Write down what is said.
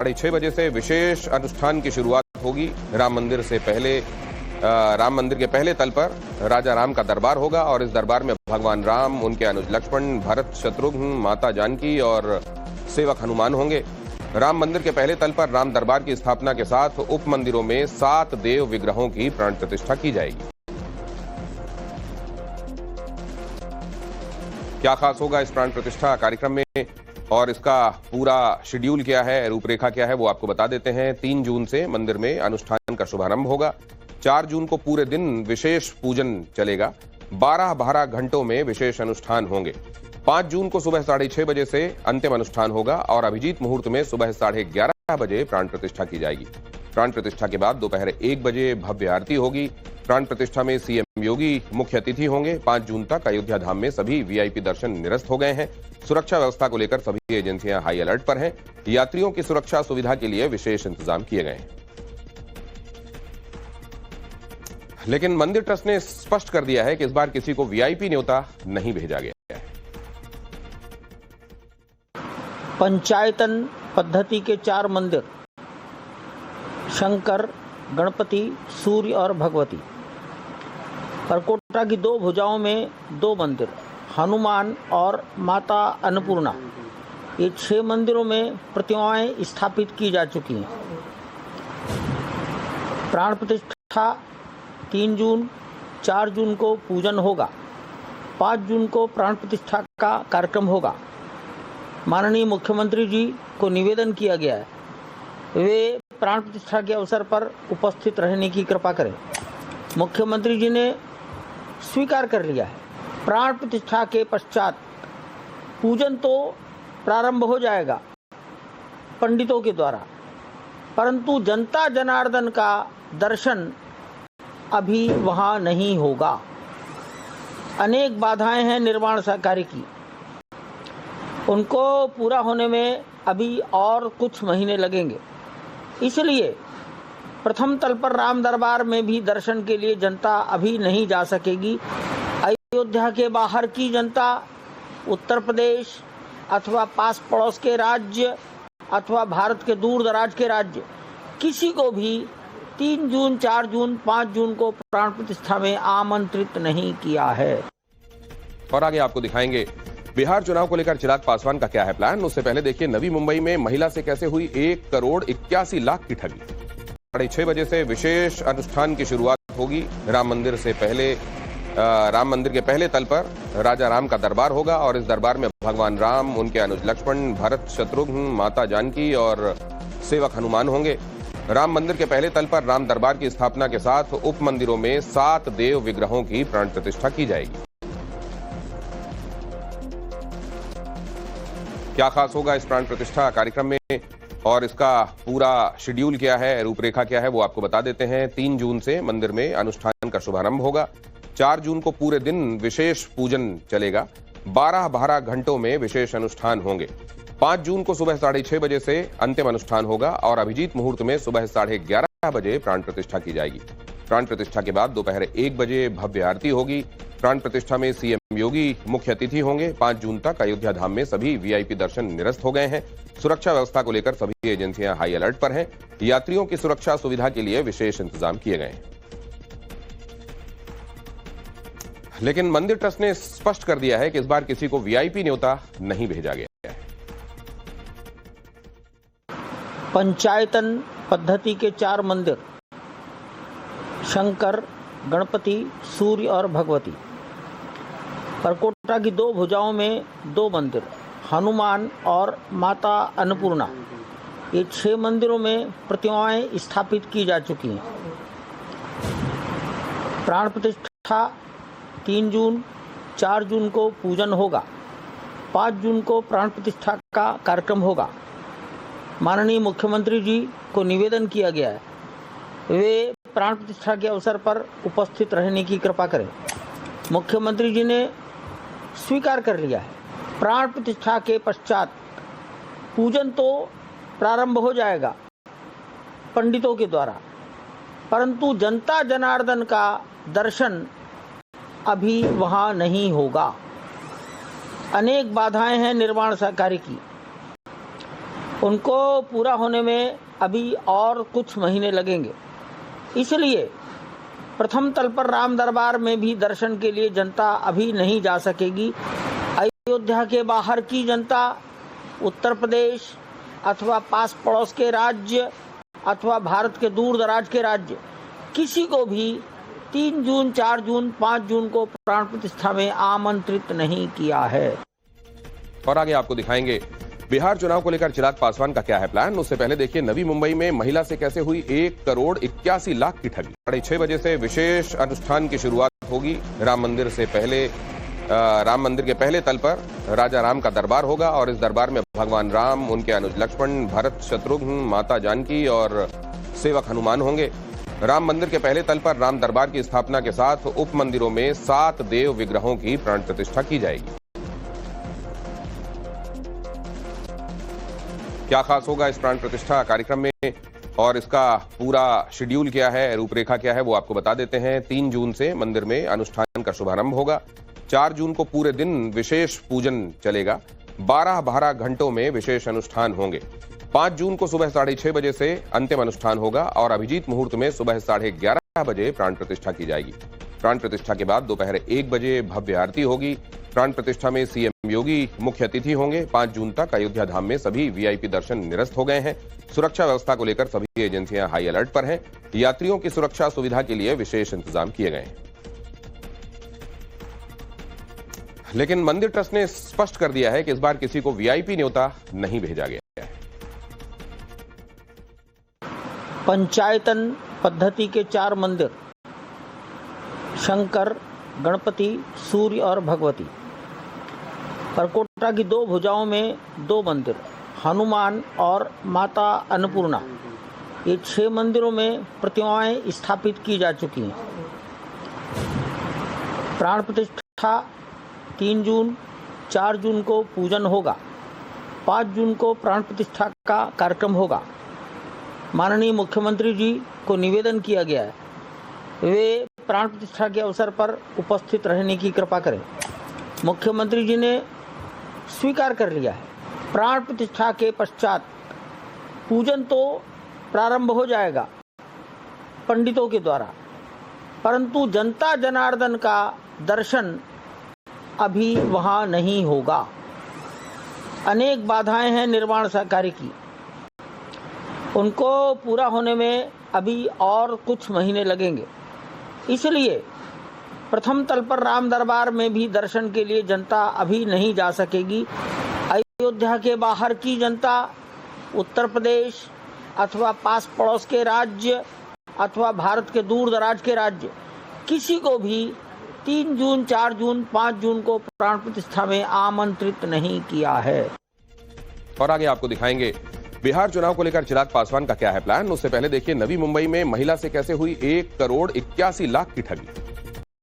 6:30 बजे से विशेष अनुष्ठान की शुरुआत होगी। राम मंदिर के पहले तल पर राजा राम का दरबार होगा और इस दरबार में भगवान राम, उनके अनुज लक्ष्मण, भरत, शत्रुघ्न, माता जानकी और सेवक हनुमान होंगे। राम मंदिर के पहले तल पर राम दरबार की स्थापना के साथ उप मंदिरों में 7 देव विग्रहों की प्राण प्रतिष्ठा की जाएगी। क्या खास होगा इस प्राण प्रतिष्ठा कार्यक्रम में और इसका पूरा शेड्यूल क्या है, रूपरेखा क्या है, वो आपको बता देते हैं। 3 जून से मंदिर में अनुष्ठान का शुभारंभ होगा। 4 जून को पूरे दिन विशेष पूजन चलेगा। 12 घंटों में विशेष अनुष्ठान होंगे। 5 जून को सुबह 6:30 बजे से अंतिम अनुष्ठान होगा और अभिजीत मुहूर्त में सुबह 11:30 बजे प्राण प्रतिष्ठा की जाएगी। प्राण प्रतिष्ठा के बाद दोपहर 1 बजे भव्य आरती होगी। प्राण प्रतिष्ठा में सीएम योगी मुख्य अतिथि होंगे। 5 जून तक अयोध्या धाम में सभी वीआईपी दर्शन निरस्त हो गए हैं। सुरक्षा व्यवस्था को लेकर सभी एजेंसियां हाई अलर्ट पर हैं। यात्रियों की सुरक्षा सुविधा के लिए विशेष इंतजाम किए गए हैं। लेकिन मंदिर ट्रस्ट ने स्पष्ट कर दिया है कि इस बार किसी को वीआईपी न्योता नहीं भेजा गया है। पंचायतन पद्धति के 4 मंदिर, शंकर, गणपति, सूर्य और भगवती। परकोटा की 2 भुजाओं में 2 मंदिर, हनुमान और माता अन्नपूर्णा। ये 6 मंदिरों में प्रतिमाएं स्थापित की जा चुकी हैं। प्राण प्रतिष्ठा 3 जून, 4 जून को पूजन होगा। 5 जून को प्राण प्रतिष्ठा का कार्यक्रम होगा। माननीय मुख्यमंत्री जी को निवेदन किया गया है वे प्राण प्रतिष्ठा के अवसर पर उपस्थित रहने की कृपा करें। मुख्यमंत्री जी ने स्वीकार कर लिया है। प्राण प्रतिष्ठा के पश्चात पूजन तो प्रारंभ हो जाएगा पंडितों के द्वारा, परंतु जनता जनार्दन का दर्शन अभी वहां नहीं होगा। अनेक बाधाएं हैं निर्माण कार्य की, उनको पूरा होने में अभी और कुछ महीने लगेंगे। इसलिए प्रथम तल पर राम दरबार में भी दर्शन के लिए जनता अभी नहीं जा सकेगी। अयोध्या के बाहर की जनता, उत्तर प्रदेश अथवा पास पड़ोस के राज्य अथवा भारत के दूर दराज के राज्य, किसी को भी 3 जून, 4 जून, 5 जून को प्राण प्रतिष्ठा में आमंत्रित नहीं किया है। और आगे आपको दिखाएंगे बिहार चुनाव को लेकर चिराग पासवान का क्या है प्लान। उससे पहले देखिए नवी मुंबई में महिला से कैसे हुई 1,81,00,000 की ठगी। 6:30 बजे से विशेष अनुष्ठान की शुरुआत होगी। राम मंदिर के पहले तल पर राजा राम का दरबार होगा और इस दरबार में भगवान राम, उनके अनुज लक्ष्मण, भरत, शत्रुघ्न, माता जानकी और सेवक हनुमान होंगे। राम मंदिर के पहले तल पर राम दरबार की स्थापना के साथ उप मंदिरों में 7 देव विग्रहों की प्राण प्रतिष्ठा की जाएगी। क्या खास होगा इस प्राण प्रतिष्ठा कार्यक्रम में और इसका पूरा शेड्यूल क्या है, रूपरेखा क्या है, वो आपको बता देते हैं। 3 जून से मंदिर में अनुष्ठान का शुभारंभ होगा। 4 जून को पूरे दिन विशेष पूजन चलेगा। 12 घंटों में विशेष अनुष्ठान होंगे। 5 जून को सुबह 6:30 बजे से अंतिम अनुष्ठान होगा और अभिजीत मुहूर्त में सुबह 11:30 बजे प्राण प्रतिष्ठा की जाएगी। प्राण प्रतिष्ठा के बाद दोपहर 1 बजे भव्य आरती होगी। प्राण प्रतिष्ठा में सीएम योगी मुख्य अतिथि होंगे। 5 जून तक अयोध्या धाम में सभी वीआईपी दर्शन निरस्त हो गए हैं। सुरक्षा व्यवस्था को लेकर सभी एजेंसियां हाई अलर्ट पर हैं। यात्रियों की सुरक्षा सुविधा के लिए विशेष इंतजाम किए गए हैं। लेकिन मंदिर ट्रस्ट ने स्पष्ट कर दिया है कि इस बार किसी को वीआईपी न्योता नहीं भेजा गया है। पंचायतन पद्धति के 4 मंदिर, शंकर, गणपति, सूर्य और भगवती। परकोटा की 2 भुजाओं में 2 मंदिर, हनुमान और माता अन्नपूर्णा। ये 6 मंदिरों में प्रतिमाएं स्थापित की जा चुकी हैं। प्राण प्रतिष्ठा 3 जून, 4 जून को पूजन होगा। 5 जून को प्राण प्रतिष्ठा का कार्यक्रम होगा। माननीय मुख्यमंत्री जी को निवेदन किया गया है वे प्राण प्रतिष्ठा के अवसर पर उपस्थित रहने की कृपा करें। मुख्यमंत्री जी ने स्वीकार कर लिया है। प्राण प्रतिष्ठा के पश्चात पूजन तो प्रारंभ हो जाएगा पंडितों के द्वारा, परंतु जनता जनार्दन का दर्शन अभी वहां नहीं होगा। अनेक बाधाएं हैं निर्माण कार्य की, उनको पूरा होने में अभी और कुछ महीने लगेंगे। इसलिए प्रथम तल पर राम दरबार में भी दर्शन के लिए जनता अभी नहीं जा सकेगी। अयोध्या के बाहर की जनता, उत्तर प्रदेश अथवा पास पड़ोस के राज्य अथवा भारत के दूर दराज के राज्य, किसी को भी 3 जून, 4 जून, 5 जून को प्राण प्रतिष्ठा में आमंत्रित नहीं किया है। और आगे आपको दिखाएंगे बिहार चुनाव को लेकर चिराग पासवान का क्या है प्लान। उससे पहले देखिए नवी मुंबई में महिला से कैसे हुई 1 करोड़ 81 लाख की ठगी। 6:30 बजे से विशेष अनुष्ठान की शुरुआत होगी। राम मंदिर के पहले तल पर राजा राम का दरबार होगा और इस दरबार में भगवान राम, उनके अनुज लक्ष्मण, भरत, शत्रुघ्न, माता जानकी और सेवक हनुमान होंगे। राम मंदिर के पहले तल पर राम दरबार की स्थापना के साथ उप मंदिरों में 7 देव विग्रहों की प्राण प्रतिष्ठा की जाएगी। क्या खास होगा इस प्राण प्रतिष्ठा कार्यक्रम में और इसका पूरा शेड्यूल क्या है, रूपरेखा क्या है, वो आपको बता देते हैं। 3 जून से मंदिर में अनुष्ठान का शुभारंभ होगा। 4 जून को पूरे दिन विशेष पूजन चलेगा। 12 घंटों में विशेष अनुष्ठान होंगे। 5 जून को सुबह 6:30 बजे से अंतिम अनुष्ठान होगा और अभिजीत मुहूर्त में सुबह 11:30 बजे प्राण प्रतिष्ठा की जाएगी। प्राण प्रतिष्ठा के बाद दोपहर 1 बजे भव्य आरती होगी। प्राण प्रतिष्ठा में सीएम योगी मुख्य अतिथि होंगे। 5 जून तक अयोध्या धाम में सभी वीआईपी दर्शन निरस्त हो गए हैं। सुरक्षा व्यवस्था को लेकर सभी एजेंसियां हाई अलर्ट पर हैं। यात्रियों की सुरक्षा सुविधा के लिए विशेष इंतजाम किए गए हैं। लेकिन मंदिर ट्रस्ट ने स्पष्ट कर दिया है कि इस बार किसी को वीआईपी न्योता नहीं भेजा गया है। पंचायतन पद्धति के 4 मंदिर, शंकर, गणपति, सूर्य और भगवती। परकोटा की 2 भुजाओं में 2 मंदिर, हनुमान और माता अन्नपूर्णा। ये 6 मंदिरों में प्रतिमाएं स्थापित की जा चुकी हैं। प्राण प्रतिष्ठा 3 जून, 4 जून को पूजन होगा। 5 जून को प्राण प्रतिष्ठा का कार्यक्रम होगा। माननीय मुख्यमंत्री जी को निवेदन किया गया है, वे प्राण प्रतिष्ठा के अवसर पर उपस्थित रहने की कृपा करें। मुख्यमंत्री जी ने स्वीकार कर लिया है। प्राण प्रतिष्ठा के पश्चात पूजन तो प्रारंभ हो जाएगा पंडितों के द्वारा, परंतु जनता जनार्दन का दर्शन अभी वहां नहीं होगा। अनेक बाधाएं हैं निर्माण कार्य की, उनको पूरा होने में अभी और कुछ महीने लगेंगे। इसलिए प्रथम तल पर राम दरबार में भी दर्शन के लिए जनता अभी नहीं जा सकेगी। अयोध्या के बाहर की जनता, उत्तर प्रदेश अथवा पास पड़ोस के राज्य अथवा भारत के दूर दराज के राज्य, किसी को भी 3 जून, 4 जून, 5 जून को प्राण प्रतिष्ठा में आमंत्रित नहीं किया है। और आगे आपको दिखाएंगे बिहार चुनाव को लेकर चिराग पासवान का क्या है प्लान। उससे पहले देखिए नवी मुंबई में महिला से कैसे हुई 1 करोड़ 81 लाख की ठगी।